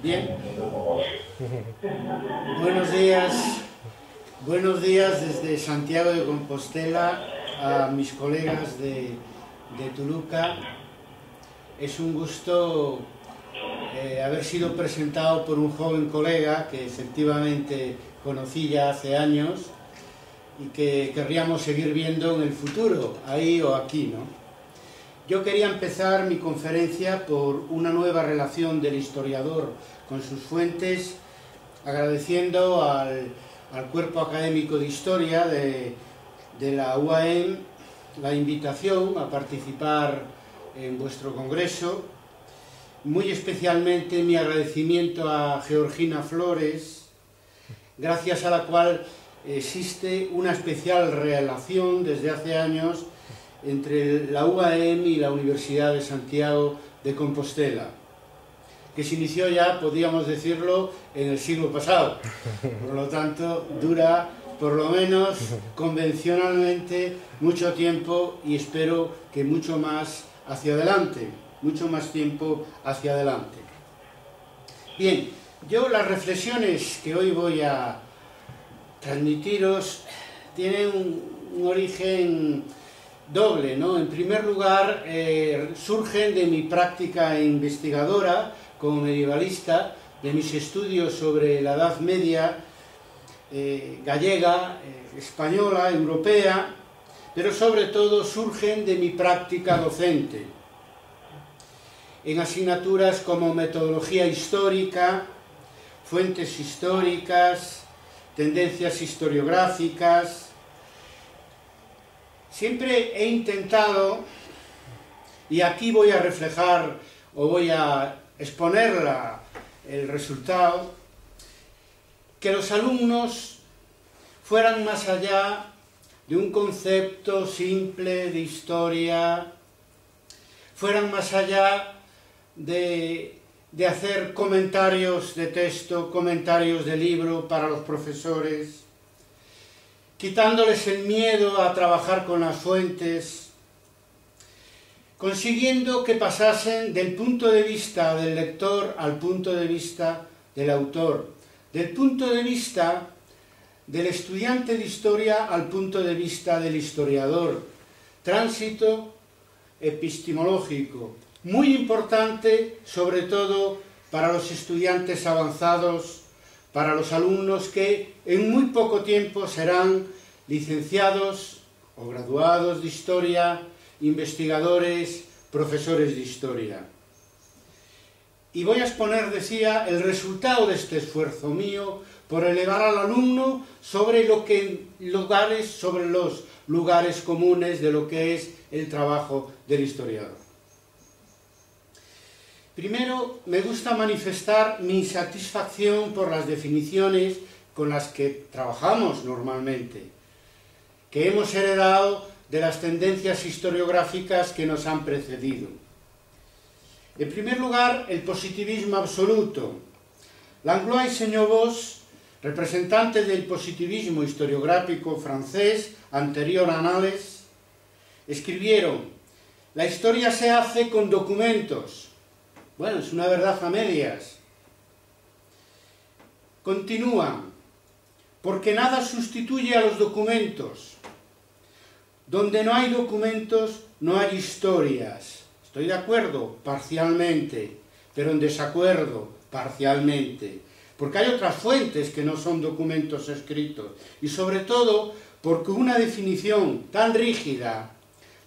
Bien. Buenos días desde Santiago de Compostela a mis colegas de Toluca. Es un gusto haber sido presentado por un joven colega que efectivamente conocí ya hace años y que querríamos seguir viendo en el futuro, ahí o aquí, ¿no? Yo quería empezar mi conferencia por una nueva relación del historiador con sus fuentes, agradeciendo al Cuerpo Académico de Historia de la UAM la invitación a participar en vuestro congreso. Muy especialmente mi agradecimiento a Georgina Flores, gracias a la cual existe una especial relación desde hace años entre la UAM y la Universidad de Santiago de Compostela, que se inició ya, podríamos decirlo, en el siglo pasado. Por lo tanto, dura por lo menos convencionalmente mucho tiempo y espero que mucho más hacia adelante, mucho más tiempo hacia adelante. Bien, yo las reflexiones que hoy voy a transmitiros tienen un origen doble, ¿no? En primer lugar, surgen de mi práctica investigadora como medievalista, de mis estudios sobre la Edad Media gallega, española, europea, pero sobre todo surgen de mi práctica docente, en asignaturas como metodología histórica, fuentes históricas, tendencias historiográficas. Siempre he intentado, y aquí voy a reflejar o voy a exponer el resultado, que los alumnos fueran más allá de un concepto simple de historia, fueran más allá de hacer comentarios de texto, comentarios de libro para los profesores, quitándoles el miedo a trabajar con las fuentes, consiguiendo que pasasen del punto de vista del lector al punto de vista del autor, del punto de vista del estudiante de historia al punto de vista del historiador. Tránsito epistemológico, muy importante, sobre todo para los estudiantes avanzados, para los alumnos que en muy poco tiempo serán licenciados o graduados de historia, investigadores, profesores de historia. Y voy a exponer, decía, el resultado de este esfuerzo mío por elevar al alumno sobre los lugares comunes de lo que es el trabajo del historiador. Primero, me gusta manifestar mi satisfacción por las definiciones con las que trabajamos normalmente, que hemos heredado de las tendencias historiográficas que nos han precedido. En primer lugar, el positivismo absoluto. Langlois y Señor-Vos, representantes del positivismo historiográfico francés anterior a Annales, escribieron: la historia se hace con documentos. Bueno, es una verdad a medias. Continúan: porque nada sustituye a los documentos. Donde no hay documentos, no hay historias. Estoy de acuerdo, parcialmente, pero en desacuerdo, parcialmente. Porque hay otras fuentes que no son documentos escritos. Y sobre todo, porque una definición tan rígida,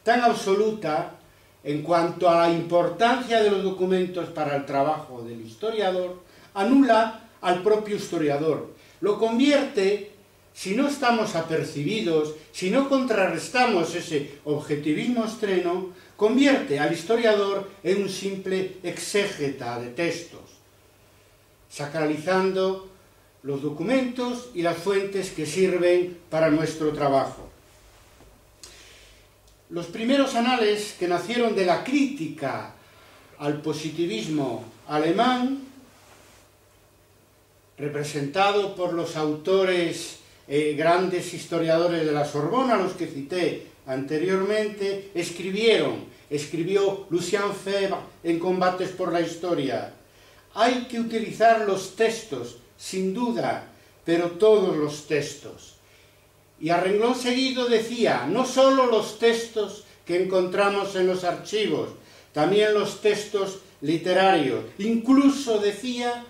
tan absoluta, en cuanto a la importancia de los documentos para el trabajo del historiador, anula al propio historiador. Lo convierte, si no estamos apercibidos, si no contrarrestamos ese objetivismo extremo, convierte al historiador en un simple exégeta de textos, sacralizando los documentos y las fuentes que sirven para nuestro trabajo. Los primeros anales que nacieron de la crítica al positivismo alemán, representado por los autores grandes historiadores de la Sorbona, los que cité anteriormente, escribió Lucien Febvre en Combates por la Historia: Hay que utilizar los textos, sin duda, pero todos los textos. Y a renglón seguido decía, no solo los textos que encontramos en los archivos, también los textos literarios. Incluso decía,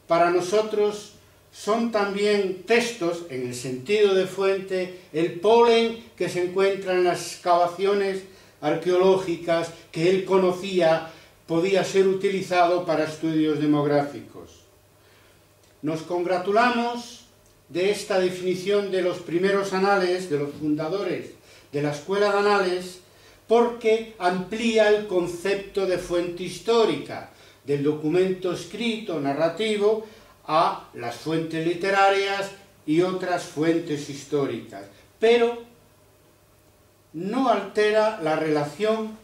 para nosotros son también textos, en el sentido de fuente, el polen que se encuentra en las excavaciones arqueológicas que él conocía, podía ser utilizado para estudios demográficos. Nos congratulamos de esta definición de los primeros anales, de los fundadores de la Escuela de Anales, porque amplía el concepto de fuente histórica, del documento escrito, narrativo, a las fuentes literarias y otras fuentes históricas, pero no altera la relación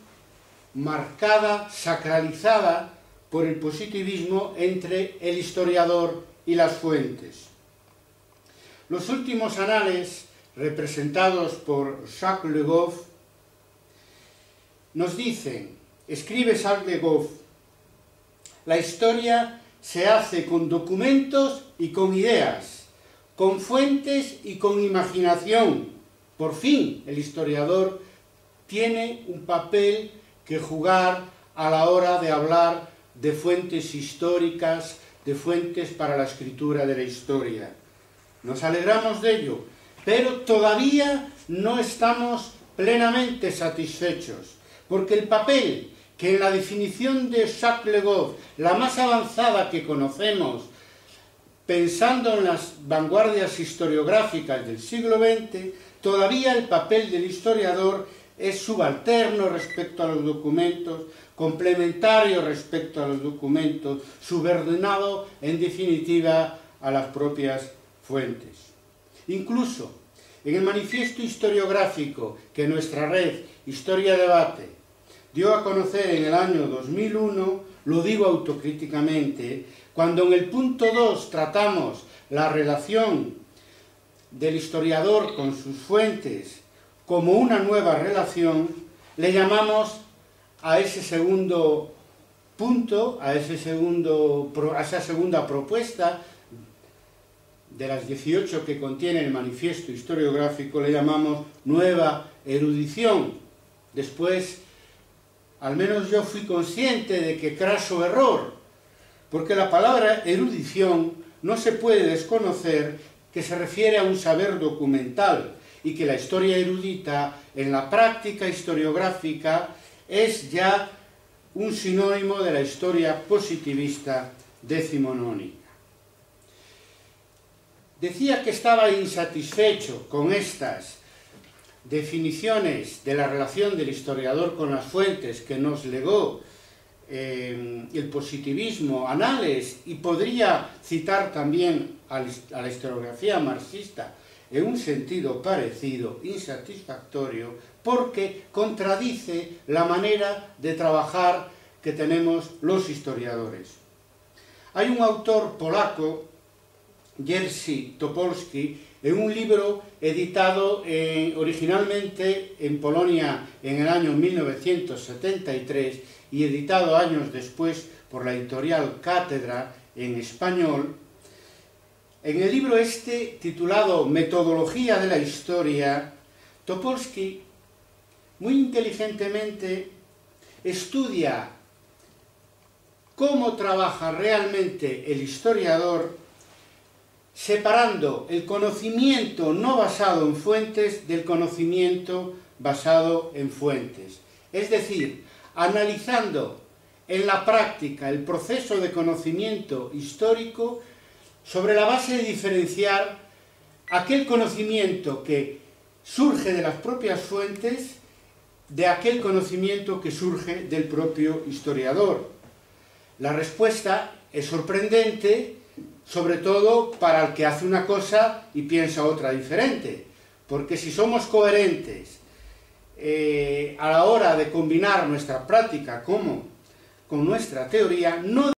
marcada, sacralizada por el positivismo entre el historiador y las fuentes. Los últimos anales, representados por Jacques Le Goff, nos dicen, escribe Jacques Le Goff, la historia se hace con documentos y con ideas, con fuentes y con imaginación. Por fin, el historiador tiene un papel que jugar a la hora de hablar de fuentes históricas, de fuentes para la escritura de la historia. Nos alegramos de ello, pero todavía no estamos plenamente satisfechos, porque el papel que en la definición de Jacques Le Goff, la más avanzada que conocemos, pensando en las vanguardias historiográficas del siglo XX, todavía el papel del historiador es subalterno respecto a los documentos, complementario respecto a los documentos, subordinado, en definitiva, a las propias fuentes. Incluso, en el manifiesto historiográfico que nuestra red Historia Debate dio a conocer en el año 2001, lo digo autocríticamente, cuando en el punto 2 tratamos la relación del historiador con sus fuentes como una nueva relación, le llamamos a ese segundo punto, a esa segunda propuesta de las 18 que contiene el manifiesto historiográfico, le llamamos nueva erudición. Después, al menos yo fui consciente de que craso error, porque la palabra erudición no se puede desconocer que se refiere a un saber documental y que la historia erudita en la práctica historiográfica es ya un sinónimo de la historia positivista decimonónica. Decía que estaba insatisfecho con estas definiciones de la relación del historiador con las fuentes que nos legó el positivismo, Anales, y podría citar también a la historiografía marxista en un sentido parecido, insatisfactorio, porque contradice la manera de trabajar que tenemos los historiadores. Hay un autor polaco, Jerzy Topolski, en un libro editado originalmente en Polonia en el año 1973 y editado años después por la editorial Cátedra en español. En el libro este, titulado Metodología de la Historia, Topolski muy inteligentemente estudia cómo trabaja realmente el historiador, separando el conocimiento no basado en fuentes del conocimiento basado en fuentes. Es decir, analizando en la práctica el proceso de conocimiento histórico sobre la base de diferenciar aquel conocimiento que surge de las propias fuentes de aquel conocimiento que surge del propio historiador. La respuesta es sorprendente, sobre todo para el que hace una cosa y piensa otra diferente, porque si somos coherentes a la hora de combinar nuestra práctica con nuestra teoría, no